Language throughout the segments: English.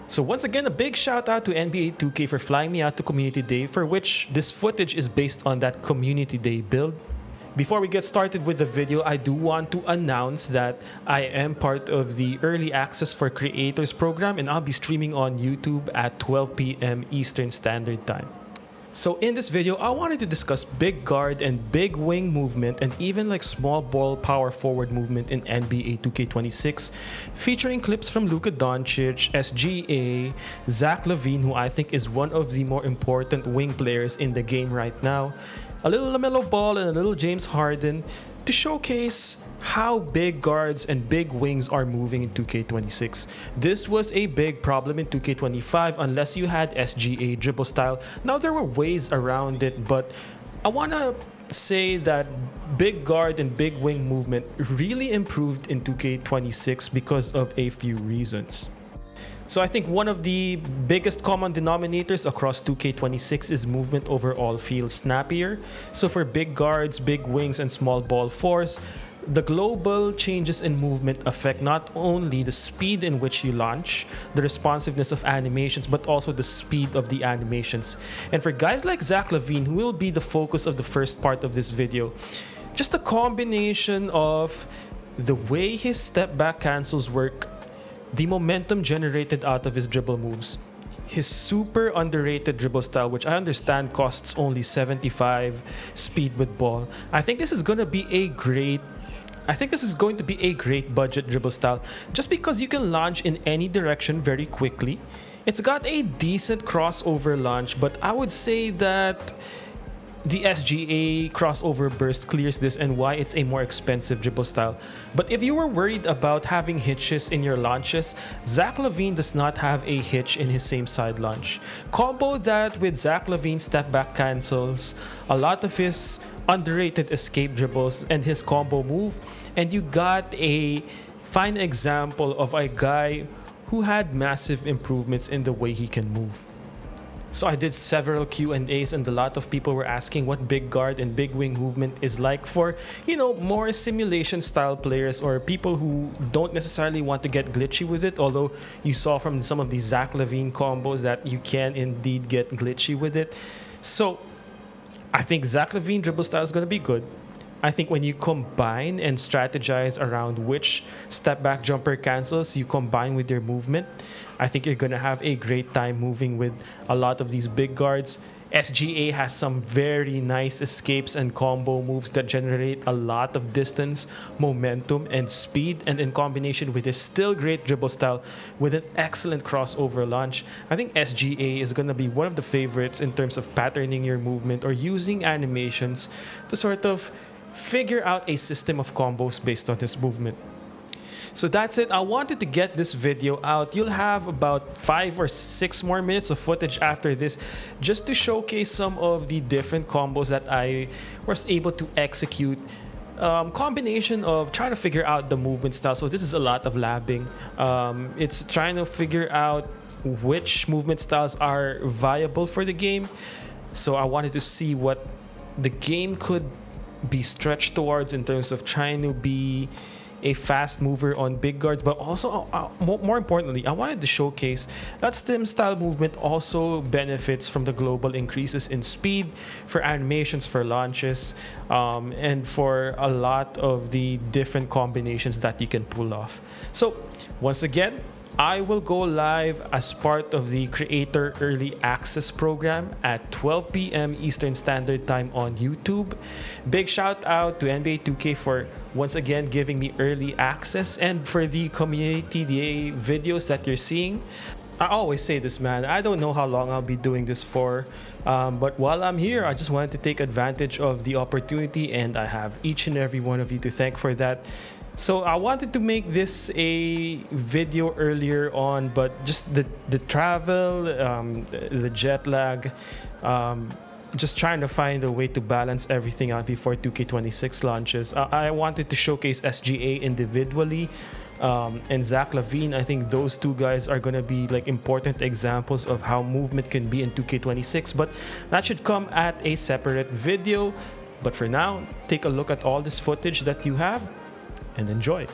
So once again, a big shout out to NBA 2K for flying me out to Community Day, for which this footage is based on that Community Day build. Before we get started with the video, I do want to announce that I am part of the Early Access for Creators program, and I'll be streaming on YouTube at 12 p.m. Eastern Standard Time. So in this video, I wanted to discuss big guard and big wing movement and even like small ball power forward movement in NBA 2K26, featuring clips from Luka Doncic, SGA, Zach LaVine, who I think is one of the more important wing players in the game right now, a little LaMelo Ball and a little James Harden, to showcase how big guards and big wings are moving in 2K26. This was a big problem in 2K25 unless you had SGA dribble style. Now there were ways around it, but I want to say that big guard and big wing movement really improved in 2K26 because of a few reasons. So I think one of the biggest common denominators across 2K26 is movement overall feels snappier. So for big guards, big wings, and small ball fours, the global changes in movement affect not only the speed in which you launch, the responsiveness of animations, but also the speed of the animations. And for guys like Zach LaVine, who will be the focus of the first part of this video, just a combination of the way his step back cancels work, the momentum generated out of his dribble moves, his super underrated dribble style, which I understand costs only 75 speed with ball. I think this is going to be a great budget dribble style just because you can launch in any direction very quickly. It's got a decent crossover launch, but I would say that the SGA crossover burst clears this and why it's a more expensive dribble style. But if you were worried about having hitches in your launches, Zach LaVine does not have a hitch in his same side launch. Combo that with Zach LaVine step back cancels, a lot of his underrated escape dribbles, and his combo move, and you got a fine example of a guy who had massive improvements in the way he can move. So I did several Q&As and a lot of people were asking what big guard and big wing movement is like for, more simulation style players or people who don't necessarily want to get glitchy with it, although you saw from some of the Zach LaVine combos that you can indeed get glitchy with it. So I think Zach LaVine dribble style is going to be good. I think when you combine and strategize around which step back jumper cancels you combine with your movement, I think you're going to have a great time moving with a lot of these big guards. SGA has some very nice escapes and combo moves that generate a lot of distance, momentum, and speed, and in combination with his still great dribble style with an excellent crossover launch, I think SGA is going to be one of the favorites in terms of patterning your movement or using animations to sort of figure out a system of combos based on his movement. So that's it. I wanted to get this video out. You'll have about 5 or 6 more minutes of footage after this just to showcase some of the different combos that I was able to execute. Combination of trying to figure out the movement style. So this is a lot of labbing. It's trying to figure out which movement styles are viable for the game. So I wanted to see what the game could be stretched towards in terms of trying to be a fast mover on big guards, but also more importantly, I wanted to showcase that stem style movement also benefits from the global increases in speed for animations, for launches, and for a lot of the different combinations that you can pull off. So once again, I will go live as part of the Creator Early Access program at 12 p.m. Eastern Standard Time on YouTube. Big shout out to NBA 2K for once again giving me early access, and for the Community Day videos that you're seeing. I always say this, man, I don't know how long I'll be doing this for, but while I'm here, I just wanted to take advantage of the opportunity, and I have each and every one of you to thank for that. So I wanted to make this a video earlier on, but just the travel, the jet lag, just trying to find a way to balance everything out before 2K26 launches. I wanted to showcase SGA individually, and Zach LaVine. I think those two guys are going to be like important examples of how movement can be in 2K26, but that should come at a separate video. But for now, take a look at all this footage that you have and enjoy.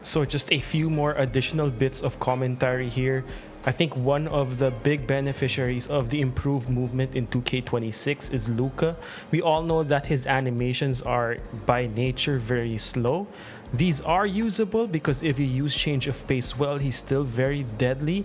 So just a few more additional bits of commentary here. I think one of the big beneficiaries of the improved movement in 2K26 is Luka. We all know that his animations are by nature very slow. These are usable because if you use change of pace well, he's still very deadly,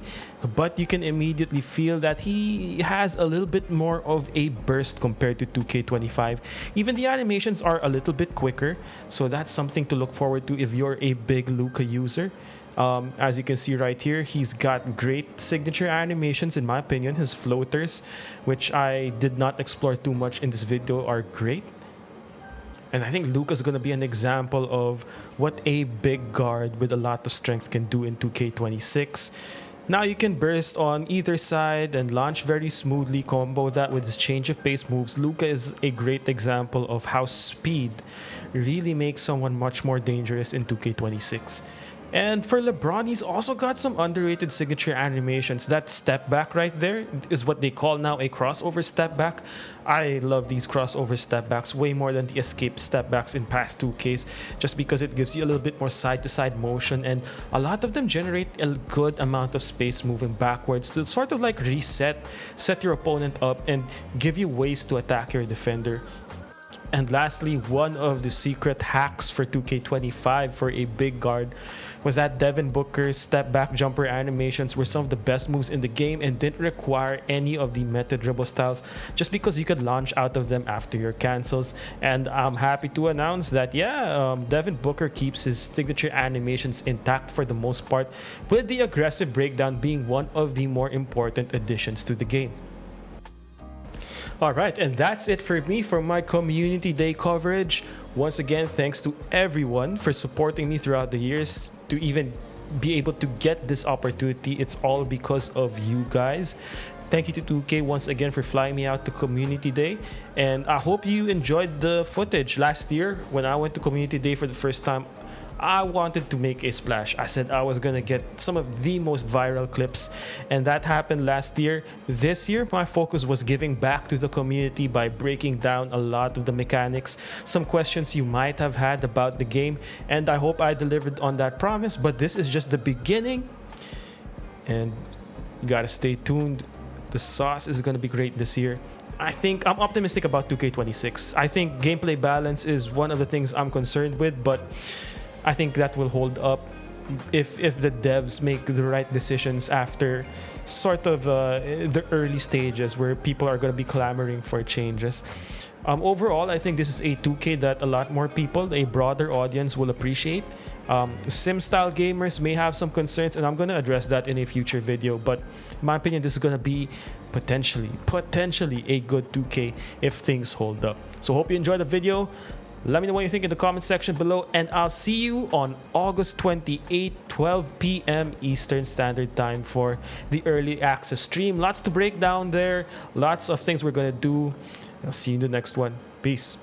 but you can immediately feel that he has a little bit more of a burst compared to 2K25. Even the animations are a little bit quicker, so that's something to look forward to if you're a big Luka user. As you can see right here, he's got great signature animations in my opinion. His floaters, which I did not explore too much in this video, are great. And I think Luka's going to be an example of what a big guard with a lot of strength can do in 2K26. Now you can burst on either side and launch very smoothly, combo that with his change of pace moves. Luka is a great example of how speed really makes someone much more dangerous in 2K26. And for LeBron, he's also got some underrated signature animations. That step back right there is what they call now a crossover step back. I love these crossover step backs way more than the escape step backs in past 2Ks, just because it gives you a little bit more side-to-side motion, and a lot of them generate a good amount of space moving backwards to sort of like set your opponent up and give you ways to attack your defender. And lastly, one of the secret hacks for 2K25 for a big guard was that Devin Booker's step back jumper animations were some of the best moves in the game and didn't require any of the meta dribble styles, just because you could launch out of them after your cancels. And I'm happy to announce that Devin Booker keeps his signature animations intact for the most part, with the aggressive breakdown being one of the more important additions to the game. Alright, and that's it for me for my Community Day coverage. Once again, thanks to everyone for supporting me throughout the years. To even be able to get this opportunity, it's all because of you guys. Thank you to 2K once again for flying me out to Community Day. And I hope you enjoyed the footage. Last year, when I went to Community Day for the first time, I wanted to make a splash. I said I was gonna get some of the most viral clips, and that happened last year. This year, my focus was giving back to the community by breaking down a lot of the mechanics, some questions you might have had about the game, and I hope I delivered on that promise. But this is just the beginning, and you gotta stay tuned. The sauce is gonna be great this year. I think I'm optimistic about 2K26. I think gameplay balance is one of the things I'm concerned with, but I think that will hold up if the devs make the right decisions after sort of the early stages where people are going to be clamoring for changes. Overall, I think this is a 2K that a lot more people, a broader audience, will appreciate. Sim-style gamers may have some concerns, and I'm going to address that in a future video. But in my opinion, this is going to be potentially a good 2K if things hold up. So hope you enjoyed the video. Let me know what you think in the comment section below, and I'll see you on August 28, 12 p.m. Eastern Standard Time for the early access stream. Lots to break down there, lots of things we're going to do. I'll see you in the next one. Peace.